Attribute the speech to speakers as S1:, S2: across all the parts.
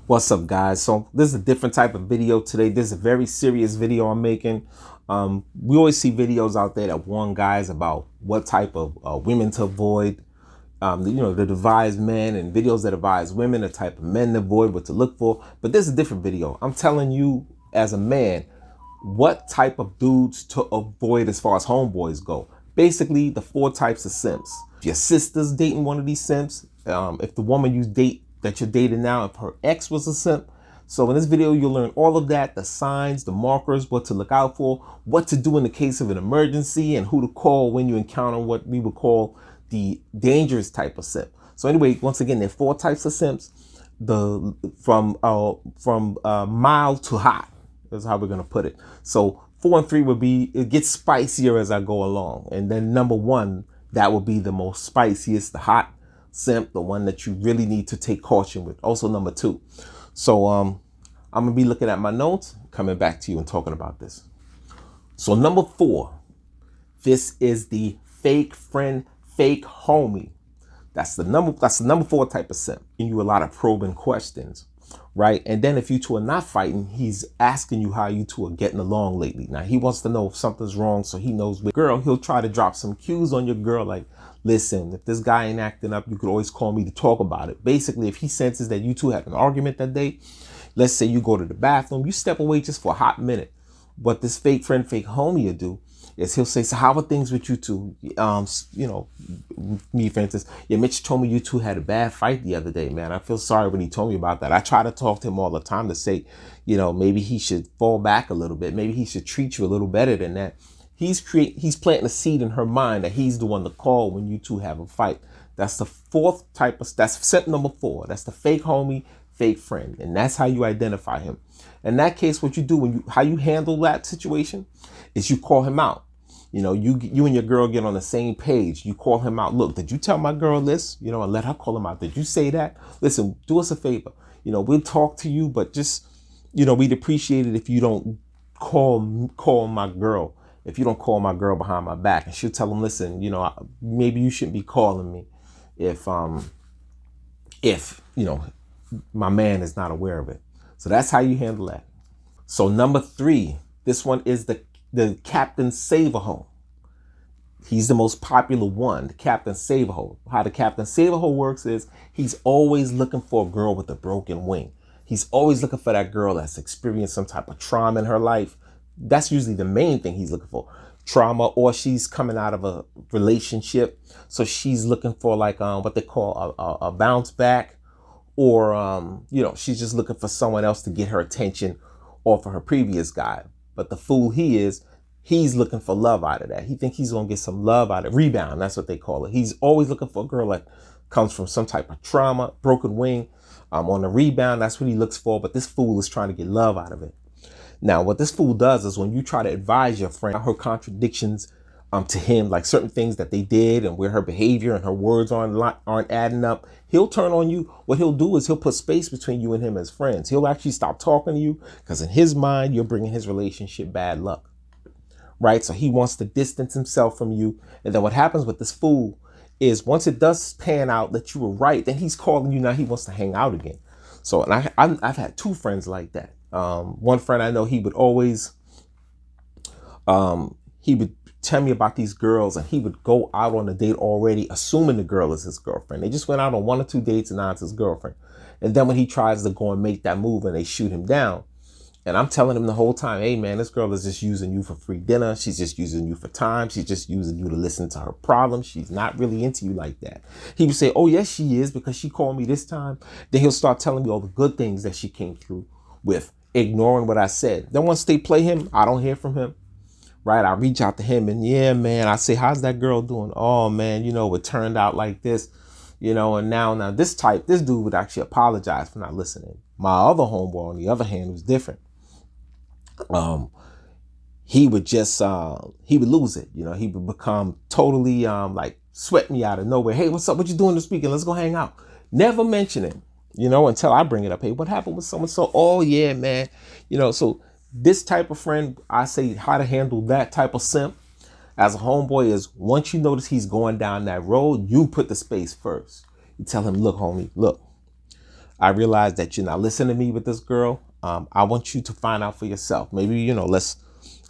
S1: What's up, guys? So this is a different type of video today. This is a very serious video I'm making. We always see videos out there that warn guys about what type of women to avoid. The advise men, and videos that advise women, the type of men to avoid, what to look for. But this is a different video. I'm telling you as a man what type of dudes to avoid as far as homeboys go. Basically, the 4 types of simps. If your sister's dating one of these simps, if the woman you date that you're dating now, if her ex was a simp. So in this video, you'll learn all of that, the signs, the markers, what to look out for, what to do in the case of an emergency, and who to call when you encounter what we would call the dangerous type of simp. So anyway, once again, there are 4 types of simps. From mild to hot is how we're gonna put it. So 4 and 3 would be, it gets spicier as I go along. And then number 1, that would be the most spiciest, the hot simp, the one that you really need to take caution with. Also number 2. So I'm gonna be looking at my notes, coming back to you and talking about this. So number 4, this is the fake friend, fake homie. That's the number 4 type of simp. You a lot of probing questions, right? And then if you two are not fighting, he's asking you how you two are getting along lately. Now he wants to know if something's wrong, so he knows. With girl, he'll try to drop some cues on your girl, like, listen, if this guy ain't acting up, you could always call me to talk about it. Basically, if he senses that you two had an argument that day, let's say you go to the bathroom, you step away just for a hot minute. What this fake friend, fake homie will do is he'll say, so how are things with you two? Me, for instance, yeah, Mitch told me you two had a bad fight the other day, man. I feel sorry when he told me about that. I try to talk to him all the time to say, maybe he should fall back a little bit. Maybe he should treat you a little better than that. He's planting a seed in her mind that he's the one to call when you two have a fight. That's the 4th type of, that's simp number 4. That's the fake homie, fake friend. And that's how you identify him. In that case, what you do how you handle that situation is you call him out. You and your girl get on the same page. You call him out. Look, did you tell my girl this? And let her call him out. Did you say that? Listen, do us a favor. We'll talk to you, but just, we'd appreciate it if you don't call my girl. If you don't call my girl behind my back. And she'll tell him, listen, maybe you shouldn't be calling me if my man is not aware of it. So that's how you handle that. So number 3, this one is the Captain Save-A-Hole. He's the most popular one, the Captain Save-A-Hole. How the Captain Save-A-Hole works is he's always looking for a girl with a broken wing. He's always looking for that girl that's experienced some type of trauma in her life. That's usually the main thing he's looking for. Trauma, or she's coming out of a relationship. So she's looking for like what they call a bounce back, or she's just looking for someone else to get her attention off of her previous guy. But the fool he's looking for love out of that. He thinks he's gonna get some love out of it. Rebound, that's what they call it. He's always looking for a girl that comes from some type of trauma, broken wing. On the rebound, that's what he looks for. But this fool is trying to get love out of it. Now, what this fool does is when you try to advise your friend her contradictions to him, like certain things that they did and where her behavior and her words aren't adding up, he'll turn on you. What he'll do is he'll put space between you and him as friends. He'll actually stop talking to you because in his mind, you're bringing his relationship bad luck, right? So he wants to distance himself from you. And then what happens with this fool is once it does pan out that you were right, then he's calling you. Now he wants to hang out again. So, and I've had 2 friends like that. One friend I know, he would always, he would tell me about these girls, and he would go out on a date already, assuming the girl is his girlfriend. They just went out on 1 or 2 dates, and now it's his girlfriend. And then when he tries to go and make that move, and they shoot him down, and I'm telling him the whole time, hey man, this girl is just using you for free dinner. She's just using you for time. She's just using you to listen to her problems. She's not really into you like that. He would say, oh yes, she is, because she called me this time. Then he'll start telling me all the good things that she came through with, ignoring what I said. Then once they play him, I don't hear from him, right? I reach out to him and yeah, man, I say, how's that girl doing? Oh man, it turned out like this, and now this dude would actually apologize for not listening. My other homeboy, on the other hand, was different. He would just, he would lose it. He would become totally, like sweat me out of nowhere. Hey, what's up? What you doing this weekend? Let's go hang out. Never mention it. Until I bring it up. Hey, what happened with someone? So, oh yeah, man. So this type of friend, I say how to handle that type of simp as a homeboy is once you notice he's going down that road, you put the space first. You tell him, look, homie, look, I realize that you're not listening to me with this girl. I want you to find out for yourself. Maybe, let's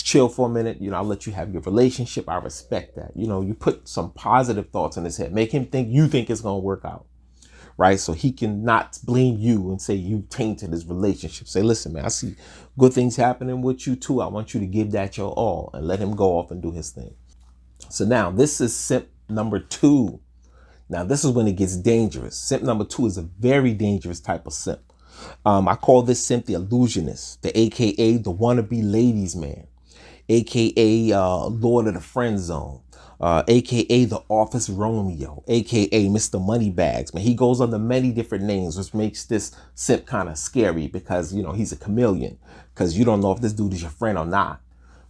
S1: chill for a minute. I'll let you have your relationship. I respect that. You put some positive thoughts in his head. Make him think you think it's going to work out. Right. So he can not blame you and say you tainted his relationship. Say, listen, man, I see good things happening with you too. I want you to give that your all and let him go off and do his thing. So now this is simp number 2. Now this is when it gets dangerous. Simp number 2 is a very dangerous type of simp. I call this simp the illusionist, the AKA the wannabe ladies man, AKA Lord of the Friend Zone, AKA the Office Romeo, AKA Mr. Moneybags. Man, he goes under many different names, which makes this simp kind of scary because, he's a chameleon, because you don't know if this dude is your friend or not,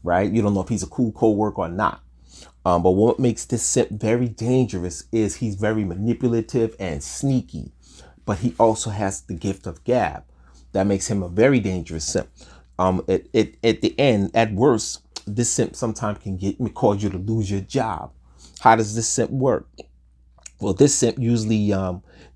S1: right? You don't know if he's a cool co-worker or not. But what makes this simp very dangerous is he's very manipulative and sneaky, but he also has the gift of gab. That makes him a very dangerous simp. At the end, at worst, this simp sometimes can cause you to lose your job. How does this simp work? Well, this simp usually,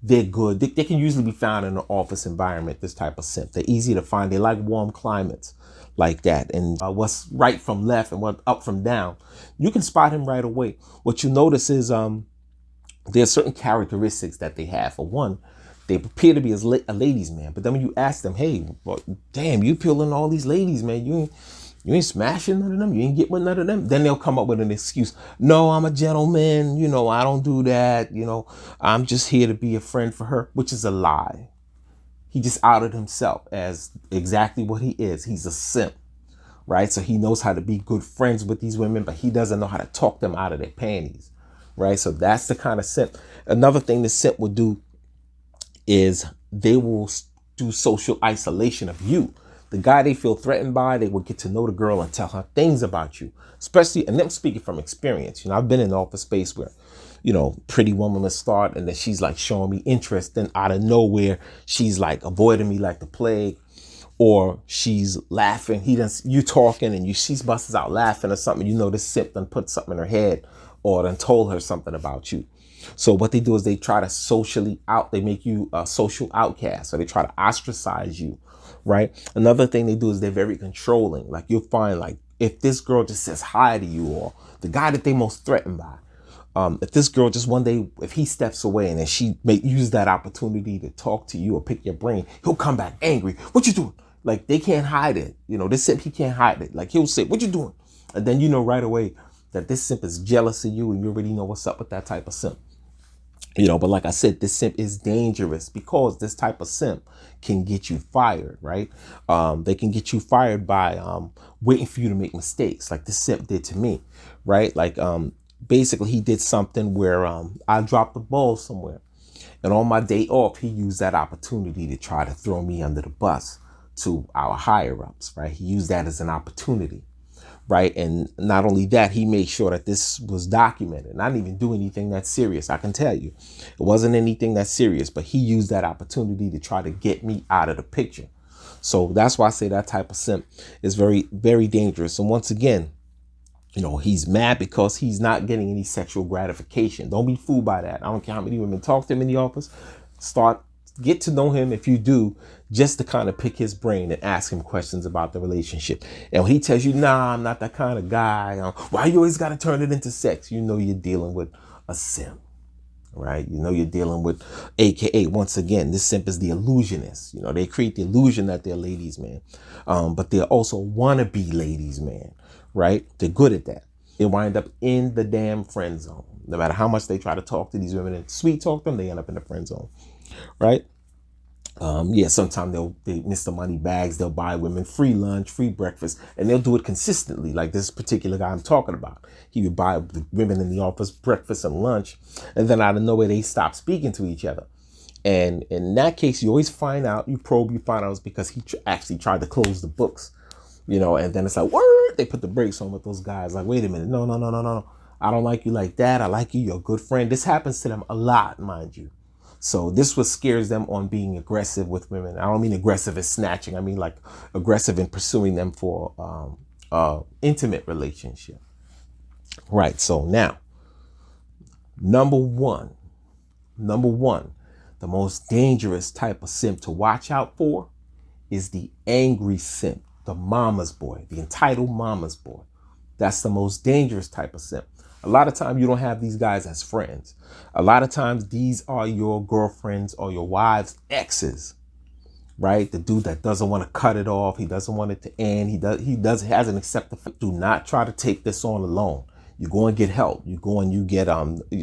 S1: they're good. They can usually be found in an office environment, this type of simp. They're easy to find. They like warm climates like that. And what's right from left and what's up from down, you can spot him right away. What you notice is there's certain characteristics that they have. For one, they appear to be a ladies man. But then when you ask them, hey, well, damn, you peeling all these ladies, man. You ain't smashing none of them. You ain't get with none of them. Then they'll come up with an excuse. No, I'm a gentleman. I don't do that. I'm just here to be a friend for her, which is a lie. He just outed himself as exactly what he is. He's a simp, right? So he knows how to be good friends with these women, but he doesn't know how to talk them out of their panties, right? So that's the kind of simp. Another thing the simp will do is they will do social isolation of you. The guy they feel threatened by, they will get to know the girl and tell her things about you, especially, and them speaking from experience. I've been in the office space where, pretty woman will start and then she's like showing me interest, then out of nowhere, she's like avoiding me like the plague, or she's laughing. You talking and she's busting out laughing or something. This simp done put something in her head or done told her something about you. So what they do is they try to they make you a social outcast. So they try to ostracize you, right? Another thing they do is they're very controlling. Like you'll find like if this girl just says hi to you, or the guy that they most threatened by, if this girl just one day, if he steps away and then she may use that opportunity to talk to you or pick your brain, he'll come back angry. What you doing? Like they can't hide it. This simp, he can't hide it. Like he'll say, what you doing? And then right away that this simp is jealous of you and you already know what's up with that type of simp. But like I said, this simp is dangerous because this type of simp can get you fired, right? They can get you fired by waiting for you to make mistakes like this simp did to me, right? Like basically he did something where I dropped the ball somewhere. And on my day off, he used that opportunity to try to throw me under the bus to our higher ups, right? He used that as an opportunity. Right. And not only that, he made sure that this was documented. And I didn't even do anything that serious. I can tell you it wasn't anything that serious, but he used that opportunity to try to get me out of the picture. So that's why I say that type of simp is very, very dangerous. And once again, he's mad because he's not getting any sexual gratification. Don't be fooled by that. I don't care how many women talk to him in the office. Get to know him if you do, just to kind of pick his brain and ask him questions about the relationship. And when he tells you, nah, I'm not that kind of guy, why you always got to turn it into sex? You're dealing with a simp, right? You're dealing with, AKA, once again, this simp is the illusionist. They create the illusion that they're ladies, man. But they're also wannabe ladies, man, right? They're good at that. They wind up in the damn friend zone. No matter how much they try to talk to these women and sweet talk them, they end up in the friend zone. Right. Sometimes they miss the money bags. They'll buy women free lunch, free breakfast, and they'll do it consistently. Like this particular guy I'm talking about, he would buy the women in the office breakfast and lunch, and then out of nowhere they stop speaking to each other. And in that case, you always find out, you find out it's because he actually tried to close the books, and then it's like, word, they put the brakes on with those guys. Like, wait a minute, no. I don't like you like that. I like you. You're a good friend. This happens to them a lot, mind you. So this what scares them on being aggressive with women. I don't mean aggressive as snatching. I mean like aggressive in pursuing them for intimate relationship. Right. So now, number one, The most dangerous type of simp to watch out for is the angry simp, the mama's boy, the entitled mama's boy. That's the most dangerous type of simp. A lot of times you don't have these guys as friends. A lot of times these are your girlfriends or your wives' exes, right? The dude that doesn't want to cut it off. He doesn't want it to end. Hasn't accepted. Do not try to take this on alone. You go and get help. You go and you get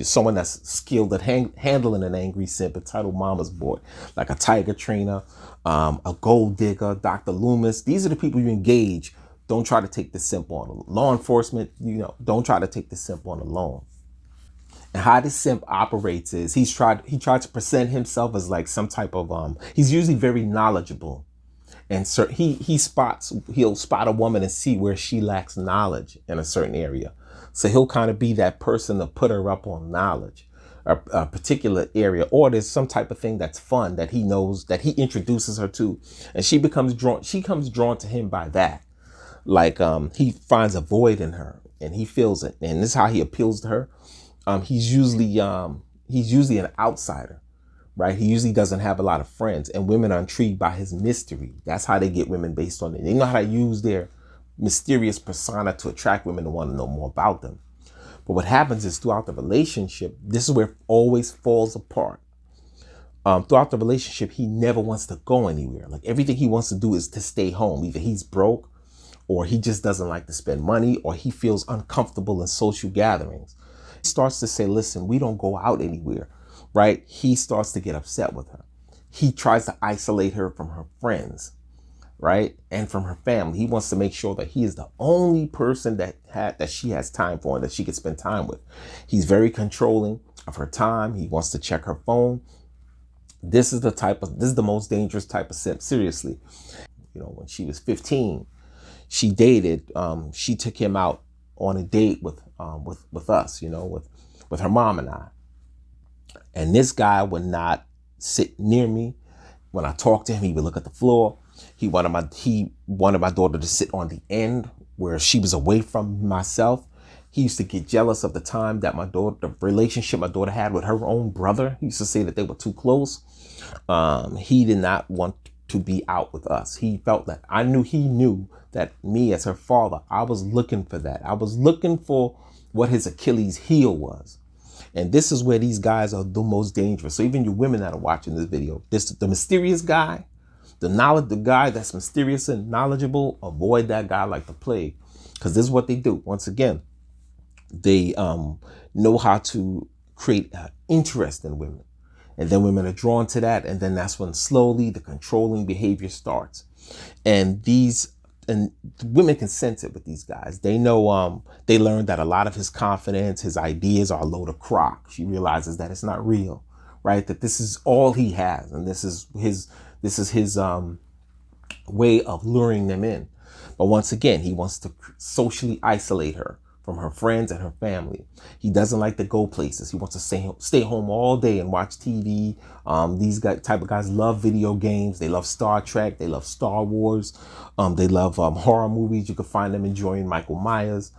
S1: someone that's skilled at handling an angry simp, entitled mama's boy, like a tiger trainer, a gold digger, Dr. Loomis. These are the people you engage. Don't try to take the simp on. Law enforcement, don't try to take the simp on alone. And how this simp operates is he tried to present himself as like some type of he's usually very knowledgeable. And so he'll spot a woman and see where she lacks knowledge in a certain area. So he'll kind of be that person to put her up on knowledge, a particular area, or there's some type of thing that's fun that he knows, that he introduces her to, and she comes drawn to him by that. Like he finds a void in her and he feels it, and this is how he appeals to her. He's usually an outsider, right? He usually doesn't have a lot of friends, and women are intrigued by his mystery. That's how they get women, based on it. They know how to use their mysterious persona to attract women to want to know more about them. But what happens is, throughout the relationship, this is where it always falls apart. Throughout the relationship, he never wants to go anywhere. Like, everything he wants to do is to stay home. Either he's broke, or he just doesn't like to spend money, or he feels uncomfortable in social gatherings. He starts to say, listen, we don't go out anywhere, right? He starts to get upset with her. He tries to isolate her from her friends, right? And from her family. He wants to make sure that he is the only person that she has time for and that she can spend time with. He's very controlling of her time. He wants to check her phone. This is the most dangerous type of simp. Seriously. When she was 15, she dated, she took him out on a date with us, with her mom and I. And this guy would not sit near me. When I talked to him, he would look at the floor. He wanted my daughter to sit on the end where she was away from myself. He used to get jealous of the time that the relationship my daughter had with her own brother. He used to say that they were too close. He did not want to be out with us. He felt that he knew that me, as her father, I was looking for that. I was looking for what his Achilles heel was. And this is where these guys are the most dangerous. So even you women that are watching this video, the mysterious guy, the guy that's mysterious and knowledgeable, avoid that guy like the plague. Because this is what they do. Once again, they know how to create interest in women. And then women are drawn to that. And then that's when slowly the controlling behavior starts. And women can sense it with these guys. They know, they learned that a lot of his confidence, his ideas are a load of crock. She realizes that it's not real, right? That this is all he has. And this is his way of luring them in. But once again, he wants to socially isolate her from her friends and her family. He doesn't like to go places. He wants to stay home all day and watch TV. These type of guys love video games. They love Star Trek. They love Star Wars. They love horror movies. You can find them enjoying Michael Myers.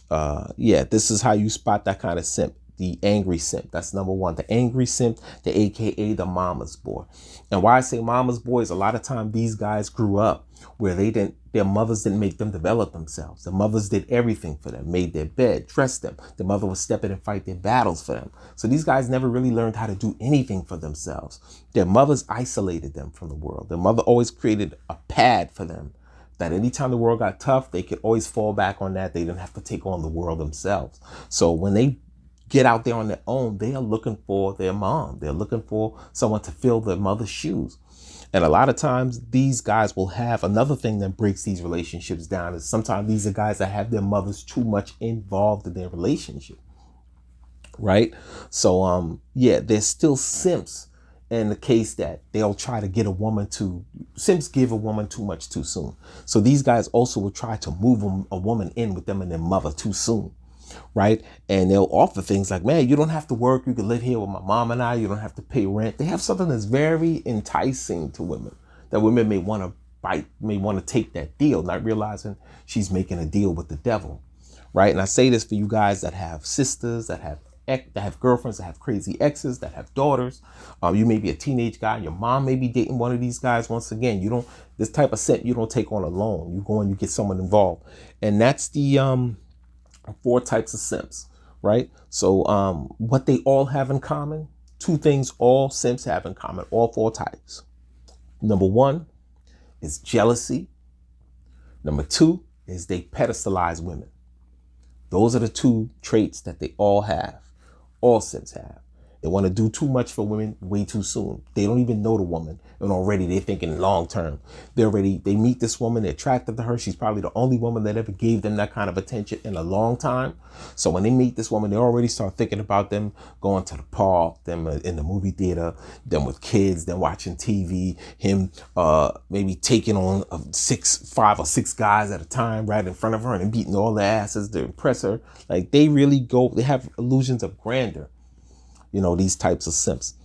S1: This is how you spot that kind of simp. The angry simp. That's number one. The angry simp, the AKA the mama's boy. And why I say mama's boy is a lot of time these guys grew up where their mothers didn't make them develop themselves. The mothers did everything for them, made their bed, dressed them. The mother would step in and fight their battles for them. So these guys never really learned how to do anything for themselves. Their mothers isolated them from the world. Their mother always created a pad for them, that anytime the world got tough, they could always fall back on that. They didn't have to take on the world themselves. So when they get out there on their own, they are looking for their mom. They're looking for someone to fill their mother's shoes. And a lot of times these guys will have another thing that breaks these relationships down is sometimes these are guys that have their mothers too much involved in their relationship. Right? So, there's still simps in the case that they'll try to simps give a woman too much too soon. So these guys also will try to move a woman in with them and their mother too soon. Right? And they'll offer things like, man, you don't have to work. You can live here with my mom and I. You don't have to pay rent. They have something that's very enticing to women that women may want to bite, may want to take that deal, not realizing she's making a deal with the devil. Right? And I say this for you guys that have sisters, that have that have girlfriends, that have crazy exes, that have daughters. You may be a teenage guy. Your mom may be dating one of these guys. Once again, you don't, this type of simp, you don't take on alone. You go and you get someone involved. And that's the 4 types of simps, right? So what they all have in common, 2 things all simps have in common, all 4 types. Number 1 is jealousy. Number 2 is they pedestalize women. Those are the 2 traits that they all have. All simps have. They want to do too much for women way too soon. They don't even know the woman, and already they're thinking long term. They meet this woman, they're attracted to her. She's probably the only woman that ever gave them that kind of attention in a long time. So when they meet this woman, they already start thinking about them going to the park, them in the movie theater, them with kids, them watching TV, him maybe taking on 5 or 6 guys at a time right in front of her and beating all their asses to impress her. Like they have illusions of grandeur. You know, these types of simps.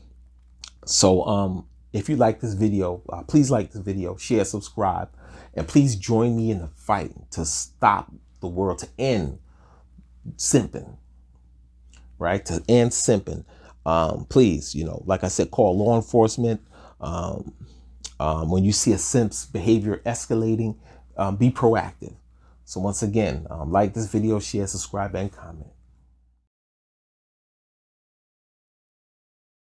S1: So if you like this video, please like this video, share, subscribe, and please join me in the fight to stop the world, to end simping, right? To end simping. Please, you know, like I said, call law enforcement. When you see a simp's behavior escalating, be proactive. So once again, like this video, share, subscribe, and comment.